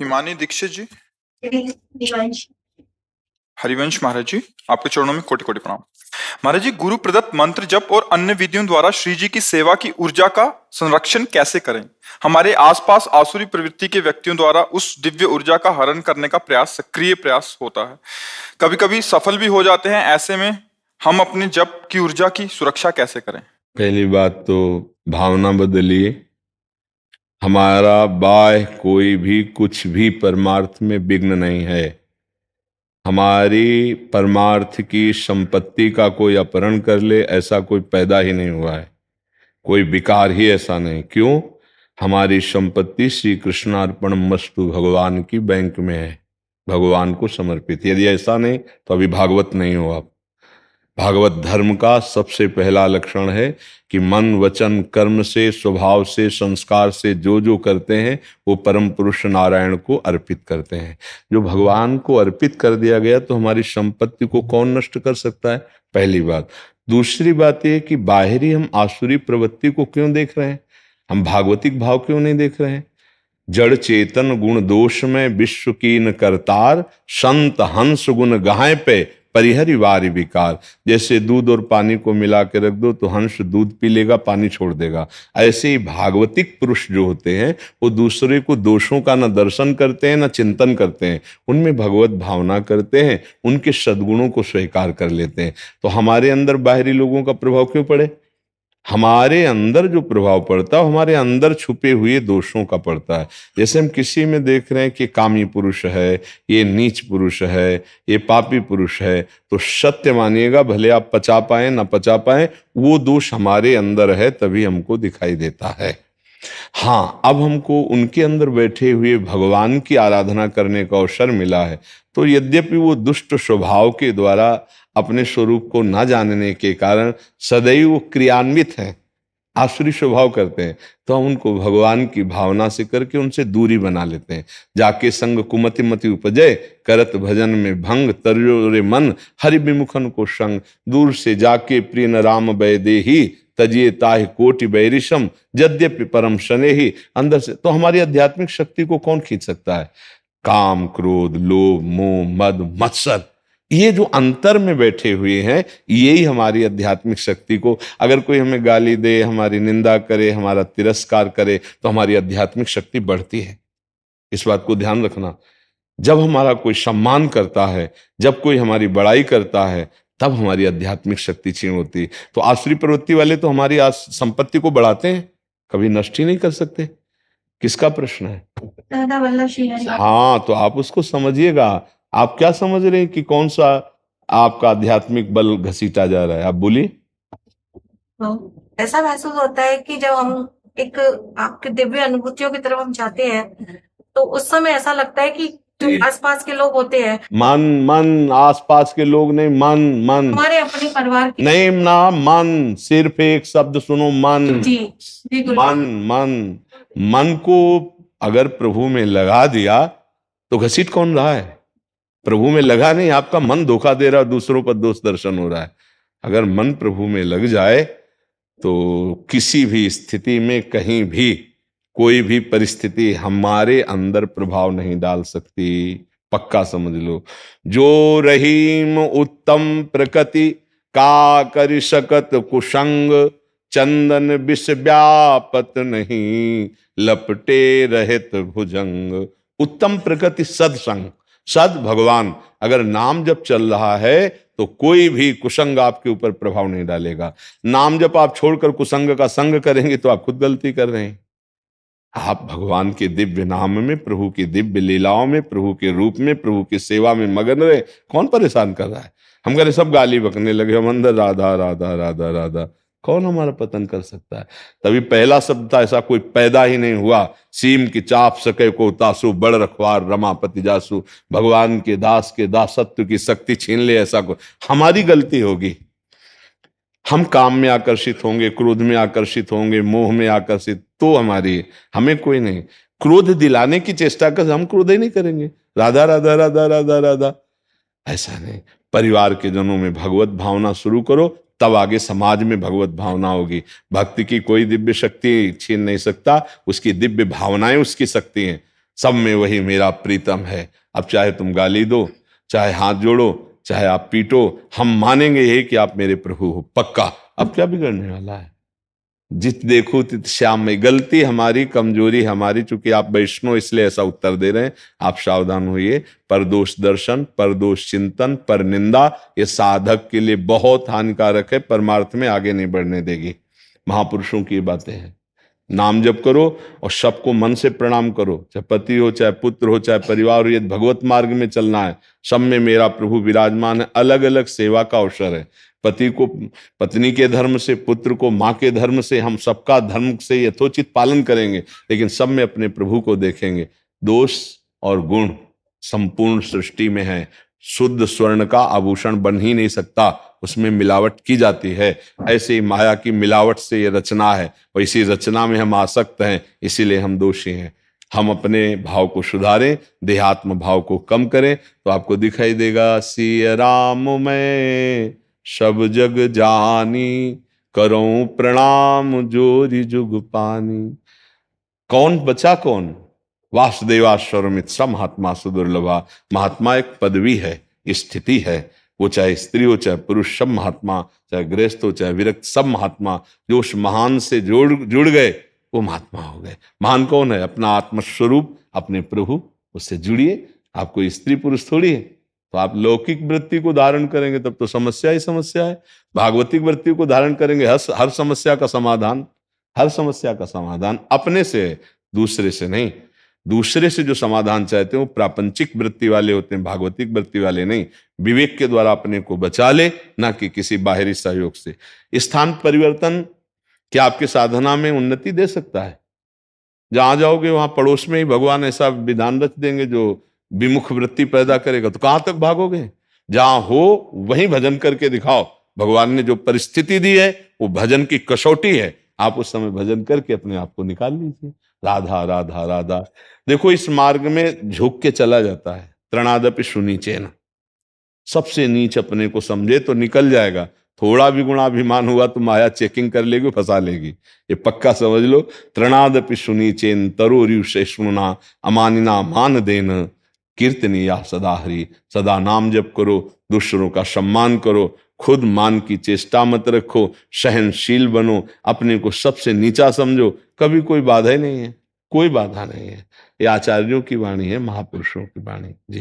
हिमानी दीक्षित जी। दिवांश। हरिवंश महाराज जी, आपके चरणों में कोटि कोटि प्रणाम। महाराज जी, गुरु प्रदत्त मंत्र जप और अन्य विधियों द्वारा श्री जी की सेवा की ऊर्जा का संरक्षण कैसे करें? हमारे आसपास आसुरी प्रवृत्ति के व्यक्तियों द्वारा उस दिव्य ऊर्जा का हरण करने का प्रयास, सक्रिय प्रयास होता है। कभी कभी सफल भी हो जाते हैं। ऐसे में हम अपने जप की ऊर्जा की सुरक्षा कैसे करें? पहली बात तो भावना बदलिए। हमारा बाह्य कोई भी कुछ भी परमार्थ में विघ्न नहीं है। हमारी परमार्थ की संपत्ति का कोई अपहरण कर ले, ऐसा कोई पैदा ही नहीं हुआ है। कोई विकार ही ऐसा नहीं। क्यों? हमारी संपत्ति श्री कृष्णार्पण मस्तु भगवान की बैंक में है, भगवान को समर्पित। यदि ऐसा नहीं तो अभी भागवत नहीं हो आप। भागवत धर्म का सबसे पहला लक्षण है कि मन वचन कर्म से, स्वभाव से, संस्कार से जो जो करते हैं वो परम पुरुष नारायण को अर्पित करते हैं। जो भगवान को अर्पित कर दिया गया तो हमारी संपत्ति को कौन नष्ट कर सकता है? पहली बात। दूसरी बात यह कि बाहरी हम आसुरी प्रवृत्ति को क्यों देख रहे हैं? हम भागवतिक भाव क्यों नहीं देख रहे हैं? जड़ चेतन गुण दोष में विश्व कीन करतार, संत हंस गुण गाय पे परिहरि वारि विकार। जैसे दूध और पानी को मिला के रख दो तो हंस दूध पी लेगा, पानी छोड़ देगा। ऐसे ही भागवतिक पुरुष जो होते हैं वो दूसरे को दोषों का न दर्शन करते हैं न चिंतन करते हैं, उनमें भगवत भावना करते हैं, उनके सद्गुणों को स्वीकार कर लेते हैं। तो हमारे अंदर बाहरी लोगों का प्रभाव क्यों पड़े? हमारे अंदर जो प्रभाव पड़ता है हमारे अंदर छुपे हुए दोषों का पड़ता है। जैसे हम किसी में देख रहे हैं कि कामी पुरुष है, ये नीच पुरुष है, ये पापी पुरुष है, तो सत्य मानिएगा, भले आप पचा पाए ना पचा पाए, वो दोष हमारे अंदर है, तभी हमको दिखाई देता है। हाँ, अब हमको उनके अंदर बैठे हुए भगवान की आराधना करने का अवसर मिला है, तो यद्यपि वो दुष्ट स्वभाव के द्वारा अपने स्वरूप को न जानने के कारण सदैव क्रियान्वित हैं, आसुरी स्वभाव करते हैं, तो हम उनको भगवान की भावना से करके उनसे दूरी बना लेते हैं। जाके संग कुमति मति उपजय, करत भजन में भंग, तरयो रे मन हरि विमुखन को संग। दूर से जाके प्रिय न राम वैदेही, तजिए ताहि कोटि बैरिशम, यद्यपि परम शने ही। अंदर से तो हमारी आध्यात्मिक शक्ति को कौन खींच सकता है? काम क्रोध लोभ मोह मद मत्सर, ये जो अंतर में बैठे हुए हैं, यही हमारी आध्यात्मिक शक्ति को, अगर कोई हमें गाली दे, हमारी निंदा करे, हमारा तिरस्कार करे, तो हमारी आध्यात्मिक शक्ति बढ़ती है। इस बात को ध्यान रखना। जब हमारा कोई सम्मान करता है, जब कोई हमारी बड़ाई करता है, तब हमारी आध्यात्मिक शक्ति क्षीण होती है। तो आसुरी प्रवृत्ति वाले तो हमारी संपत्ति को बढ़ाते हैं, कभी नष्ट ही नहीं कर सकते। किसका प्रश्न है? हाँ, तो आप उसको समझिएगा। आप क्या समझ रहे हैं कि कौन सा आपका आध्यात्मिक बल घसीटा जा रहा है? आप बोलिए। ऐसा महसूस होता है कि जब हम एक आपके दिव्य अनुभूतियों की तरफ हम जाते हैं, तो उस समय ऐसा लगता है कि जो आसपास के लोग होते हैं, मन मन, आसपास के लोग नहीं, मन मन, हमारे अपने परिवार के नहीं ना, मन, सिर्फ एक शब्द सुनो, मन। जी मन मन मन को अगर प्रभु में लगा दिया तो घसीट कौन रहा है? प्रभु में लगा नहीं, आपका मन धोखा दे रहा है, दूसरों पर दोष दर्शन हो रहा है। अगर मन प्रभु में लग जाए तो किसी भी स्थिति में, कहीं भी, कोई भी परिस्थिति हमारे अंदर प्रभाव नहीं डाल सकती। पक्का समझ लो। जो रहीम उत्तम प्रकृति का कर सकत कुसंग, चंदन विष व्यापत नहीं, लपटे रहत भुजंग। उत्तम प्रकृति सत्संग, सद भगवान, अगर नाम जब चल रहा है तो कोई भी कुसंग आपके ऊपर प्रभाव नहीं डालेगा। नाम जब आप छोड़कर कुसंग का संग करेंगे तो आप खुद गलती कर रहे हैं। आप भगवान के दिव्य नाम में, प्रभु की दिव्य लीलाओं में, प्रभु के रूप में, प्रभु की सेवा में मगन रहे। कौन परेशान कर रहा है? हम कह रहे सब गाली बकने लगे, हम अंदर राधा राधा राधा राधा। कौन हमारा पतन कर सकता है? तभी पहला शब्द था, ऐसा कोई पैदा ही नहीं हुआ। सीम की चाप सके को तासु, बड़ रखवार रमापति जासु। भगवान के दास के दासत्व की शक्ति छीन ले, ऐसा कोई हमारी गलती होगी। हम काम में आकर्षित होंगे, क्रोध में आकर्षित होंगे, मोह में आकर्षित, तो हमारी, हमें कोई नहीं। क्रोध दिलाने की चेष्टा कर, हम क्रोध ही नहीं करेंगे। राधा राधा राधा राधा राधा, ऐसा नहीं। परिवार के जनों में भगवत भावना शुरू करो, तब आगे समाज में भगवत भावना होगी। भक्ति की कोई दिव्य शक्ति छीन नहीं सकता, उसकी दिव्य भावनाएं उसकी शक्ति हैं। सब में वही मेरा प्रीतम है। अब चाहे तुम गाली दो, चाहे हाथ जोड़ो, चाहे आप पीटो, हम मानेंगे यही कि आप मेरे प्रभु हो, पक्का। अब क्या बिगड़ने वाला है? जित देखो तित श्याम में। गलती हमारी, कमजोरी हमारी, चूंकि आप वैष्णव इसलिए ऐसा उत्तर दे रहे हैं। आप सावधान होइए। परदोष दर्शन, परदोष चिंतन, पर निंदा, ये साधक के लिए बहुत हानिकारक है, परमार्थ में आगे नहीं बढ़ने देगी। महापुरुषों की बातें हैं। नाम जप करो और सबको मन से प्रणाम करो, चाहे पति हो, चाहे पुत्र हो, चाहे परिवार हो। ये भगवत मार्ग में चलना है। सब में मेरा प्रभु विराजमान है। अलग अलग सेवा का अवसर है। पति को पत्नी के धर्म से, पुत्र को माँ के धर्म से, हम सबका धर्म से यथोचित पालन करेंगे, लेकिन सब में अपने प्रभु को देखेंगे। दोष और गुण संपूर्ण सृष्टि में है। शुद्ध स्वर्ण का आभूषण बन ही नहीं सकता, उसमें मिलावट की जाती है। ऐसे ही माया की मिलावट से ये रचना है, और इसी रचना में हम आसक्त हैं, इसीलिए हम दोषी हैं। हम अपने भाव को सुधारें, देहात्म भाव को कम करें, तो आपको दिखाई देगा सिय राम मैं सब जग जानी, करूं प्रणाम जोरी जुग पानी। कौन बचा कौन? वासुदेवाश्वरमित स महात्मा सुदुर्लभा। महात्मा एक पदवी है, स्थिति है। वो चाहे स्त्री हो, चाहे पुरुष, सब महात्मा, चाहे गृहस्थ हो, चाहे विरक्त, सब महात्मा जो उस महान से जुड़ गए, वो महात्मा हो गए। महान कौन है? अपना आत्मस्वरूप, अपने प्रभु, उससे जुड़िए। आप कोई स्त्री पुरुष थोड़ी है। तो आप लौकिक वृत्ति को धारण करेंगे तब तो समस्या ही समस्या है। भागवतिक वृत्ति को धारण करेंगे, हर समस्या का समाधान, हर समस्या का समाधान अपने से है, दूसरे से नहीं। दूसरे से जो समाधान चाहते हैं वो प्रापंचिक वृत्ति वाले होते हैं, भागवतिक वृत्ति वाले नहीं। विवेक के द्वारा अपने को बचा ले, ना कि किसी बाहरी सहयोग से। स्थान परिवर्तन क्या आपके साधना में उन्नति दे सकता है? जहां जाओगे वहां पड़ोस में ही भगवान ऐसा विधान रच देंगे जो विमुख वृत्ति पैदा करेगा, तो कहां तक भागोगे? जहां हो वहीं भजन करके दिखाओ। भगवान ने जो परिस्थिति दी है वो भजन की कसौटी है। आप उस समय भजन करके अपने आप को निकाल लीजिए। राधा राधा राधा। देखो, इस मार्ग में झुक के चला जाता है। तृणादपि सुनीचेन, सबसे नीच अपने को समझे तो निकल जाएगा। थोड़ा भी गुणाभिमान हुआ तो माया चेकिंग कर लेगी, फंसा लेगी। ये पक्का समझ लो। तृणादपि सुनीचेन तरोरिव शेषमुना, अमानिना मान देन कीर्तनिया सदा हरि। सदा नाम जप करो, दूसरों का सम्मान करो, खुद मान की चेष्टा मत रखो, सहनशील बनो, अपने को सबसे नीचा समझो। कभी कोई बाधा ही नहीं है, कोई बाधा नहीं है। ये आचार्यों की वाणी है, महापुरुषों की वाणी। जी।